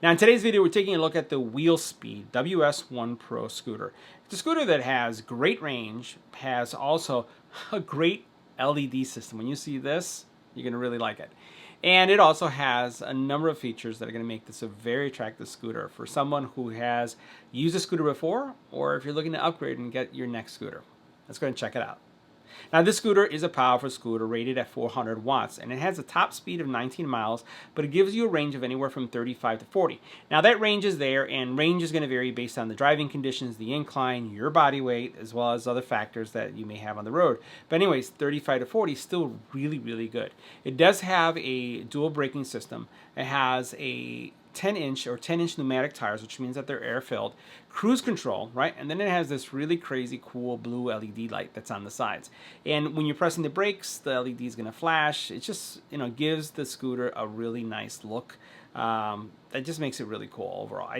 Now in today's video, we're taking a look at the Wheelspeed WS1 PRO scooter. It's a scooter that has great range, has also a great LED system. When you see this, you're going to really like it. And it also has a number of features that are going to make this a very attractive scooter for someone who has used a scooter before, or if you're looking to upgrade and get your next scooter. Let's go ahead and check it out. Now this scooter is a powerful scooter rated at 400 watts, and it has a top speed of 19 miles, but it gives you a range of anywhere from 35 to 40. Now that range is there, and range is going to vary based on the driving conditions, the incline, your body weight, as well as other factors that you may have on the road. But anyways, 35 to 40 is still really, really good. It does have a dual braking system. It has a 10-inch pneumatic tires, which means that they're air filled, cruise control, right? And then it has this really crazy cool blue LED light that's on the sides. And when you're pressing the brakes, the LED is going to flash. It just, gives the scooter a really nice look. That just makes it really cool overall.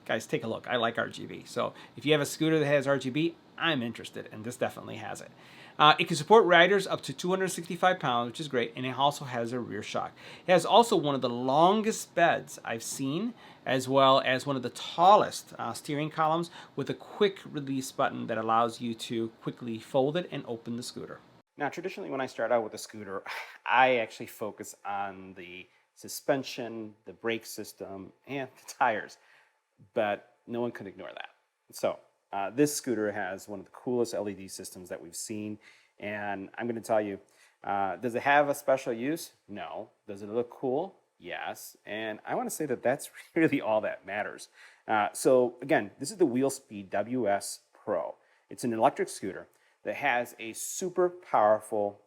Guys, take a look. I like RGB. So if you have a scooter that has RGB, I'm interested, and this definitely has it. It can support riders up to 265 pounds, which is great, and it also has a rear shock. It has also one of the longest beds I've seen, as well as one of the tallest steering columns with a quick release button that allows you to quickly fold it and open the scooter. Now, traditionally when I start out with a scooter, I actually focus on the suspension, the brake system, and the tires, but no one could ignore that. So this scooter has one of the coolest LED systems that we've seen, and I'm going to tell you, does it have a special use? No. Does it look cool? Yes. And I want to say that that's really all that matters. So again, this is the Wheelspeed WS PRO. It's an electric scooter that has a super powerful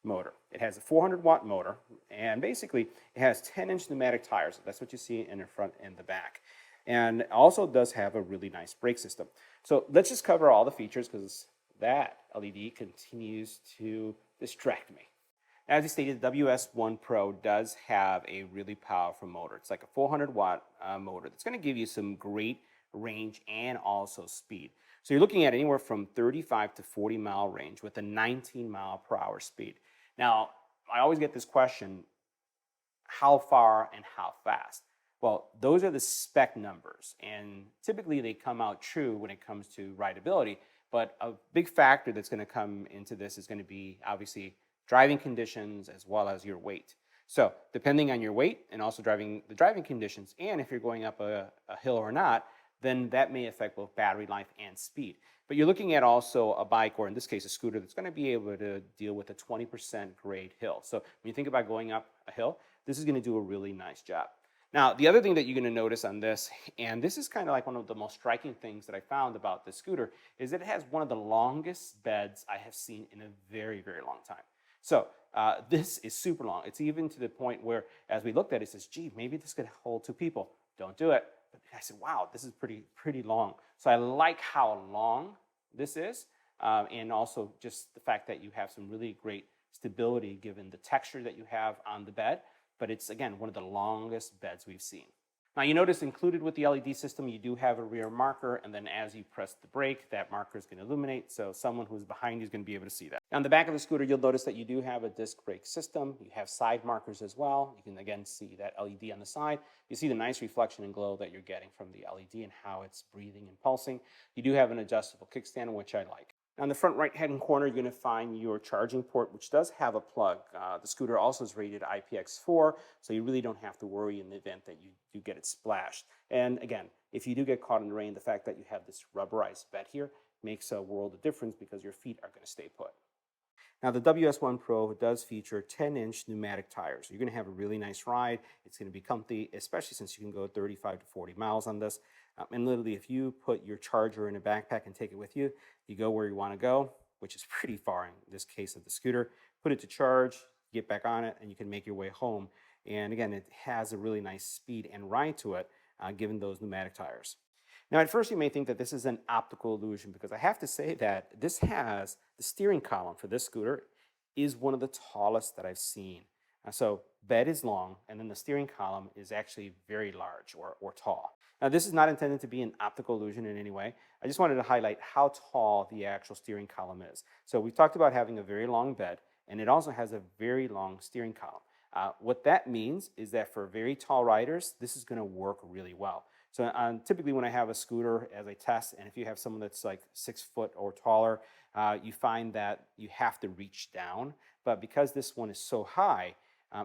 motor. It has a 400-watt motor, and basically it has 10-inch pneumatic tires. That's what you see in the front and the back. And it also does have a really nice brake system. So let's just cover all the features, because that LED continues to distract me. As I stated, the WS1 PRO does have a really powerful motor. It's like a 400-watt motor that's going to give you some great range and also speed. So you're looking at anywhere from 35 to 40 mile range with a 19 mile per hour speed. Now, I always get this question, how far and how fast? Well, those are the spec numbers, and typically they come out true when it comes to rideability, but a big factor that's going to come into this is going to be obviously driving conditions as well as your weight. So depending on your weight and also the driving conditions, and if you're going up a hill or not, then that may affect both battery life and speed. But you're looking at also a bike, or in this case a scooter, that's going to be able to deal with a 20% grade hill. So when you think about going up a hill, this is going to do a really nice job. Now, the other thing that you're going to notice on this, and this is kind of like one of the most striking things that I found about this scooter, is that it has one of the longest beds I have seen in a very, very long time. So this is super long. It's even to the point where, as we looked at it, it says, gee, maybe this could hold 2 people. Don't do it. But I said, wow, this is pretty long. So I like how long this is, and also just the fact that you have some really great stability given the texture that you have on the bed. But it's, again, one of the longest beds we've seen. Now, you notice included with the LED system, you do have a rear marker, and then as you press the brake, that marker is going to illuminate, so someone who's behind you is going to be able to see that. On the back of the scooter, you'll notice that you do have a disc brake system. You have side markers as well. You can, again, see that LED on the side. You see the nice reflection and glow that you're getting from the LED and how it's breathing and pulsing. You do have an adjustable kickstand, which I like. On the front right-hand corner, you're going to find your charging port, which does have a plug. The scooter also is rated IPX4, so you really don't have to worry in the event that you do get it splashed. And again, if you do get caught in the rain, the fact that you have this rubberized bed here makes a world of difference because your feet are going to stay put. Now, the WS1 PRO does feature 10-inch pneumatic tires. So you're going to have a really nice ride. It's going to be comfy, especially since you can go 35 to 40 miles on this. And literally, if you put your charger in a backpack and take it with you, you go where you want to go, which is pretty far in this case of the scooter. Put it to charge, get back on it, and you can make your way home. And again, it has a really nice speed and ride to it, given those pneumatic tires. Now, at first you may think that this is an optical illusion, because I have to say that this has the steering column for this scooter is one of the tallest that I've seen. So bed is long, and then the steering column is actually very large or tall. Now, this is not intended to be an optical illusion in any way. I just wanted to highlight how tall the actual steering column is. So we talked about having a very long bed, and it also has a very long steering column. What that means is that for very tall riders, this is going to work really well. So typically when I have a scooter as a test, and if you have someone that's like 6 foot or taller, you find that you have to reach down. But because this one is so high,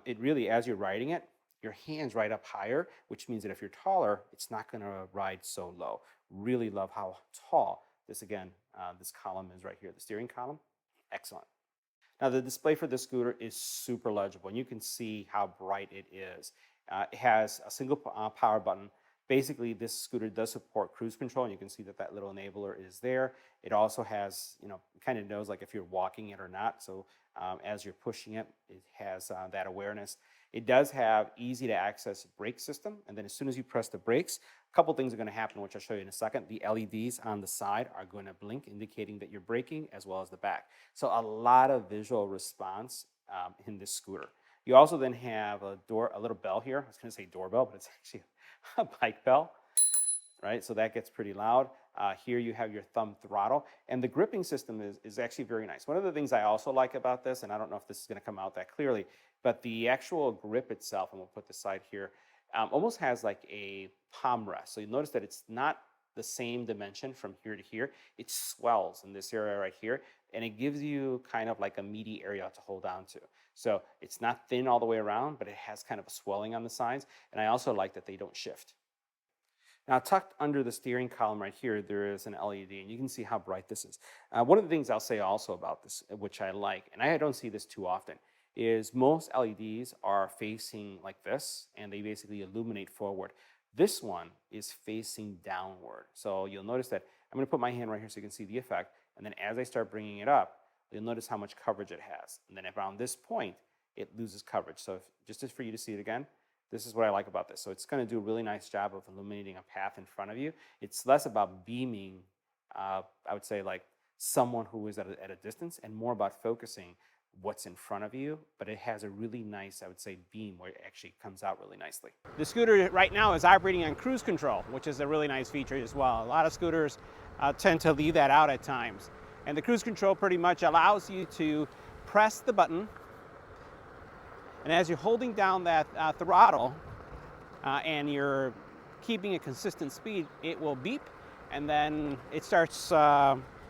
it really, as you're riding it, your hands ride up higher, which means that if you're taller, it's not going to ride so low. Really love how tall this, again, this column is right here, the steering column. Excellent. Now the display for this scooter is super legible, and you can see how bright it is. It has a single power button. Basically, this scooter does support cruise control, and you can see that that little enabler is there. It also has, kind of knows like if you're walking it or not. So as you're pushing it, it has that awareness. It does have easy to access brake system, and then as soon as you press the brakes, a couple things are going to happen, which I'll show you in a second. The LEDs on the side are going to blink, indicating that you're braking, as well as the back. So a lot of visual response in this scooter. You also then have a little bell here. I was going to say doorbell, but it's actually a bike bell, right? So that gets pretty loud. Here you have your thumb throttle, and the gripping system is actually very nice. One of the things I also like about this, and I don't know if this is going to come out that clearly, but the actual grip itself, and we'll put the side here, almost has like a palm rest. So you'll notice that it's not the same dimension from here to here. It swells in this area right here, and it gives you kind of like a meaty area to hold on to. So it's not thin all the way around, but it has kind of a swelling on the sides, and I also like that they don't shift. Now, tucked under the steering column right here, there is an LED, and you can see how bright this is. One of the things I'll say also about this, which I like, and I don't see this too often, is most LEDs are facing like this, and they basically illuminate forward. This one is facing downward. So you'll notice that I'm going to put my hand right here so you can see the effect, and then as I start bringing it up, you'll notice how much coverage it has. And then around this point, it loses coverage. So just for you to see it again, this is what I like about this. So it's going to do a really nice job of illuminating a path in front of you. It's less about beaming, I would say, like someone who is at a distance, and more about focusing what's in front of you, but it has a really nice, I would say, beam where it actually comes out really nicely. The scooter right now is operating on cruise control, which is a really nice feature as well. A lot of scooters tend to leave that out at times. And the cruise control pretty much allows you to press the button, and as you're holding down that throttle and you're keeping a consistent speed, it will beep, and then it starts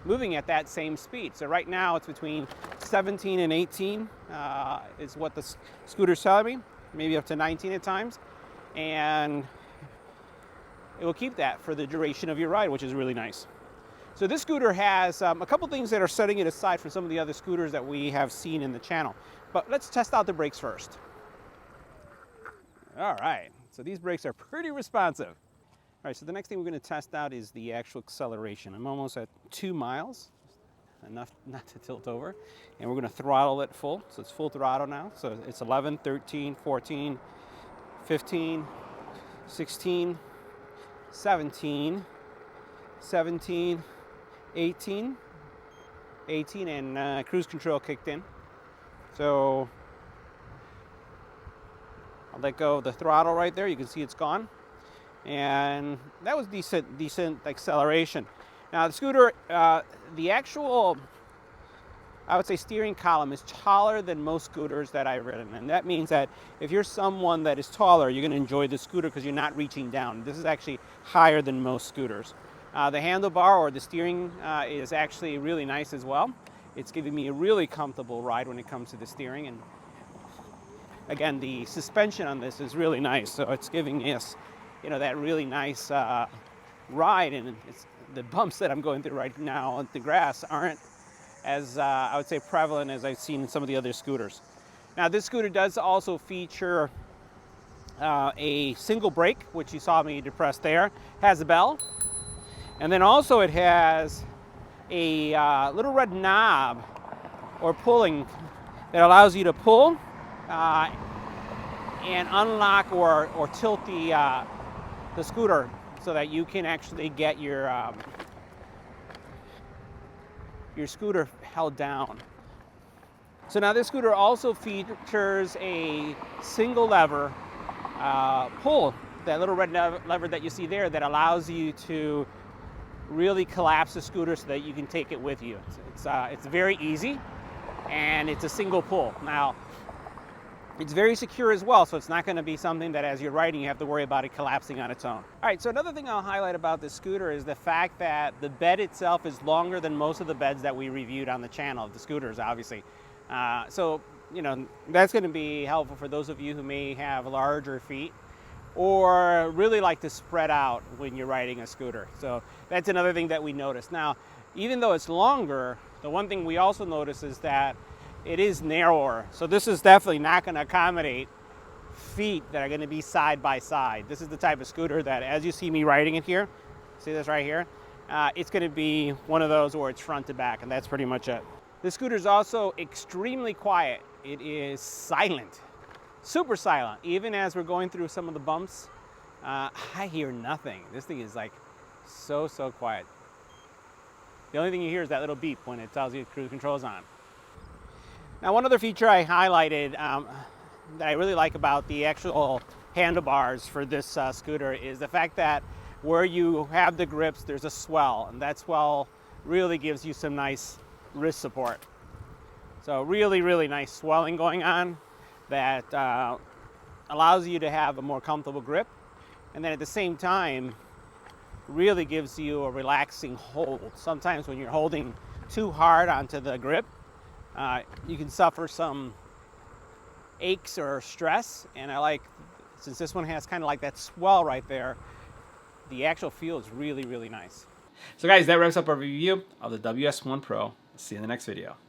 moving at that same speed. So right now it's between 17 and 18 is what the scooter's telling me, maybe up to 19 at times. And it will keep that for the duration of your ride, which is really nice. So this scooter has a couple things that are setting it aside from some of the other scooters that we have seen in the channel. But let's test out the brakes first. All right, so these brakes are pretty responsive. All right, so the next thing we're going to test out is the actual acceleration. I'm almost at 2 miles, enough not to tilt over. And we're going to throttle it full, so it's full throttle now. So it's 11, 13, 14, 15, 16, 17, 17, 18, and cruise control kicked in. So I'll let go of the throttle right there. You can see it's gone. And that was decent acceleration. Now the scooter, the actual, I would say, steering column is taller than most scooters that I've ridden. And that means that if you're someone that is taller, you're going to enjoy the scooter because you're not reaching down. This is actually higher than most scooters. The handlebar or the steering is actually really nice as well. It's giving me a really comfortable ride when it comes to the steering. And again, the suspension on this is really nice. So it's giving us, that really nice ride. And the bumps that I'm going through right now on the grass aren't as, I would say, prevalent as I've seen in some of the other scooters. Now, this scooter does also feature a single brake, which you saw me depress there. Has a bell. And then also it has a little red knob or pulling that allows you to pull and unlock or tilt the scooter so that you can actually get your scooter held down. So now this scooter also features a single lever pull, that little red lever that you see there that allows you to really collapse the scooter so that you can take it with you. It's very easy, and it's a single pull. Now, It's very secure as well, so it's not going to be something that as you're riding you have to worry about it collapsing on its own. All right, so another thing I'll highlight about this scooter is the fact that the bed itself is longer than most of the beds that we reviewed on the channel, the scooters obviously. So, you know, that's going to be helpful for those of you who may have larger feet or really like to spread out when you're riding a scooter. So that's another thing that we noticed. Now, even though it's longer, the one thing we also notice is that it is narrower. So this is definitely not going to accommodate feet that are going to be side by side. This is the type of scooter that, as you see me riding it here, see this right here? It's going to be one of those where it's front to back, and that's pretty much it. This scooter is also extremely quiet. It is silent, super silent. Even as we're going through some of the bumps, I hear nothing. This thing is like so quiet. The only thing you hear is that little beep when it tells you cruise control is on. Now, one other feature I highlighted that I really like about the actual handlebars for this scooter is the fact that where you have the grips, there's a swell, and that swell really gives you some nice wrist support. So really nice swelling going on that allows you to have a more comfortable grip, and then at the same time really gives you a relaxing hold. Sometimes when you're holding too hard onto the grip, you can suffer some aches or stress, and I like, since this one has kind of like that swell right there, the actual feel is really nice. So guys, that wraps up our review of the WS1 Pro. See you in the next video.